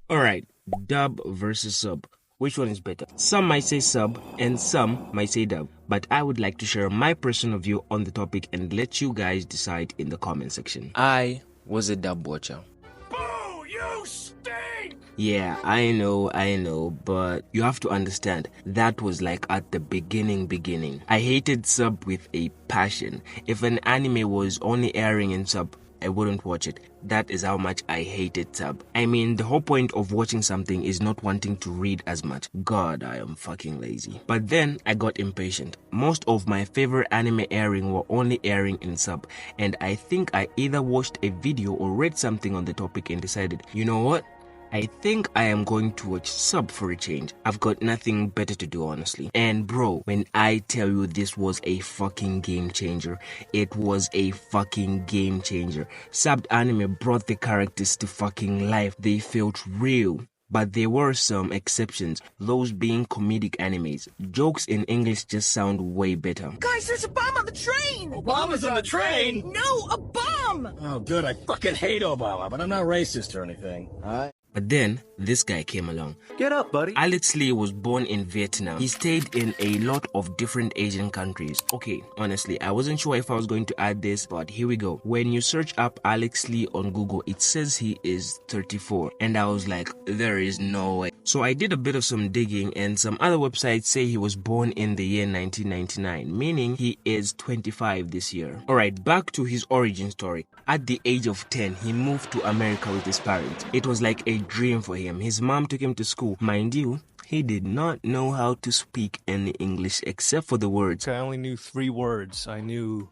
Alright, dub versus sub. Which one is better? Some might say sub and some might say dub. But I would like to share my personal view on the topic and let you guys decide in the comment section. I was a dub watcher. Boo! You stink! Yeah, I know, but you have to understand, that was like at the beginning. I hated sub with a passion. If an anime was only airing in sub, I wouldn't watch it. That is how much I hated sub. I mean, the whole point of watching something is not wanting to read as much. God, I am fucking lazy. But then I got impatient. Most of my favorite anime airing were only airing in sub, and I think I either watched a video or read something on the topic and decided, you know what? I think I am going to watch sub for a change. I've got nothing better to do, honestly. And bro, when I tell you this was a fucking game changer, it was a fucking game changer. Subbed anime brought the characters to fucking life. They felt real. But there were some exceptions, those being comedic animes. Jokes in English just sound way better. Guys, there's a bomb on the train! Obama's on the train! No, a bomb! Oh, good. I fucking hate Obama, but I'm not racist or anything. Alright? But then, this guy came along. Get up, buddy. Alex Lee was born in Vietnam. He stayed in a lot of different Asian countries. Okay, honestly, I wasn't sure if I was going to add this, but here we go. When you search up Alex Lee on Google, it says he is 34. And I was like, there is no way. So I did a bit of some digging, and some other websites say he was born in the year 1999, meaning he is 25 this year. Alright, back to his origin story. At the age of 10, he moved to America with his parents. It was like a dream for him. His mom took him to school. Mind you, he did not know how to speak any English except for the words. I only knew 3 words. I knew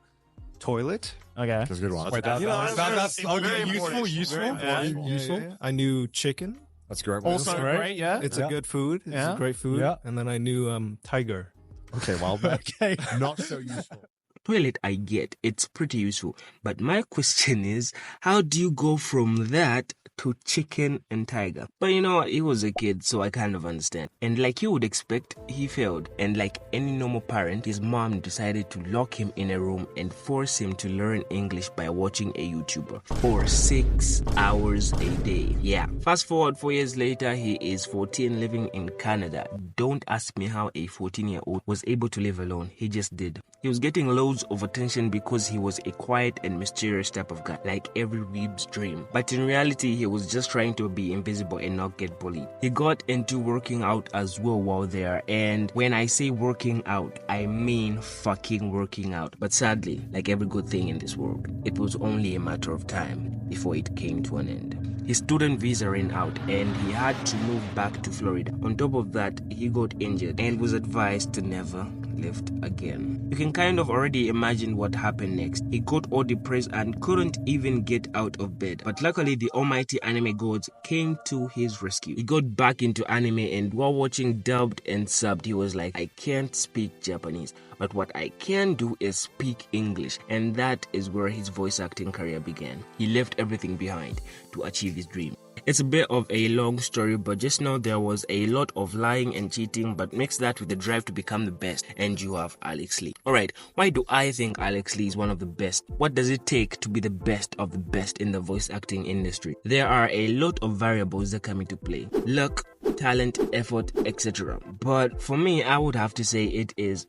toilet. Okay. That's a good one. That's okay. Useful. I knew chicken. That's great. Also great, yeah. It's a good food. It's a great food. Yeah. And then I knew tiger. Okay, well, Okay. not so useful. Toilet, I get. It's pretty useful. But my question is, how do you go from that to chicken and tiger? But you know what? He was a kid, so I kind of understand. And like you would expect, he failed. And like any normal parent, his mom decided to lock him in a room and force him to learn English by watching a YouTuber for 6 hours a day. Yeah. Fast forward 4 years later, he is 14 living in Canada. Don't ask me how a 14-year-old was able to live alone. He just did. He was getting loads of attention because he was a quiet and mysterious type of guy, like every weeb's dream. But in reality, he was just trying to be invisible and not get bullied. He got into working out as well while there, and when I say working out, I mean fucking working out. But sadly, like every good thing in this world, it was only a matter of time before it came to an end. His student visa ran out and he had to move back to Florida. On top of that, he got injured and was advised to never lift again. You can kind of already imagine what happened next. He got all depressed and couldn't even get out of bed. But luckily, the almighty anime gods came to his rescue. He got back into anime, and while watching dubbed and subbed, he was like, I can't speak Japanese, but what I can do is speak English. And that is where his voice acting career began. He left everything behind to achieve his dream. It's a bit of a long story, but just know there was a lot of lying and cheating, but mix that with the drive to become the best, and you have Alex Lee. Alright, why do I think Alex Lee is one of the best? What does it take to be the best of the best in the voice acting industry? There are a lot of variables that come into play. Luck, talent, effort, etc. But for me, I would have to say it is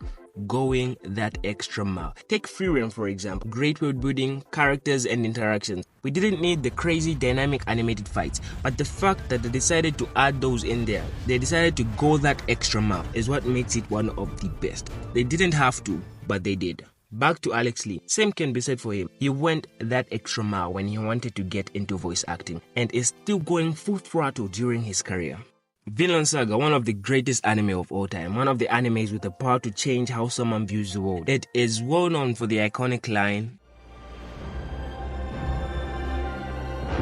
going that extra mile. Take Freedom, for example. Great world building, characters and interactions. We didn't need the crazy dynamic animated fights, but the fact that they decided to add those in there, they decided to go that extra mile, is what makes it one of the best. They didn't have to, but they did. Back to Alex Lee. Same can be said for him. He went that extra mile when he wanted to get into voice acting, and is still going full throttle during his career. Vinland Saga, one of the greatest anime of all time, one of the animes with the power to change how someone views the world. It is well known for the iconic line,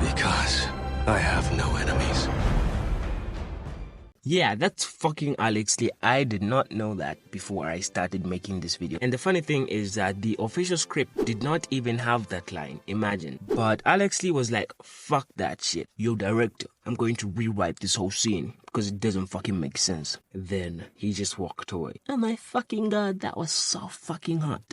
Because I have no enemies. Yeah, that's fucking Alex Lee. I did not know that before I started making this video. And the funny thing is that the official script did not even have that line, imagine. But Alex Lee was like, fuck that shit. Yo, director, I'm going to rewrite this whole scene because it doesn't fucking make sense. Then he just walked away. Oh my fucking god, that was so fucking hot.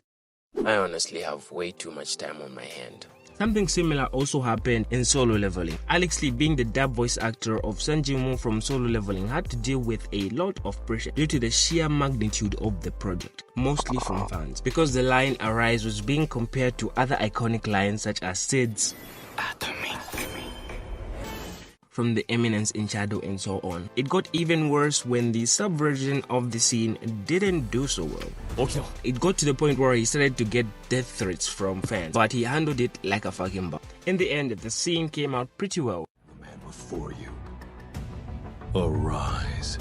I honestly have way too much time on my hand. Something similar also happened in Solo Leveling. Alex Lee, being the dub voice actor of Sanjimu from Solo Leveling, had to deal with a lot of pressure due to the sheer magnitude of the project, mostly from fans, because the line Arise was being compared to other iconic lines such as Sid's from The Eminence in Shadow and so on. It got even worse when the subversion of the scene didn't do so well. It got to the point where he started to get death threats from fans, but he handled it like a fucking boss. In the end, the scene came out pretty well. The man before you. Arise.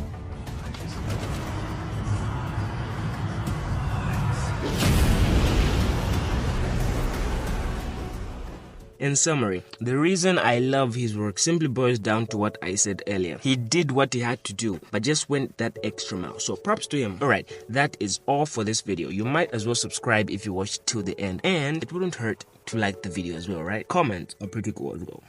In summary, the reason I love his work simply boils down to what I said earlier. He did what he had to do, but just went that extra mile. So props to him. Alright, that is all for this video. You might as well subscribe if you watched till the end, and it wouldn't hurt to like the video as well, right? Comment are pretty cool as well.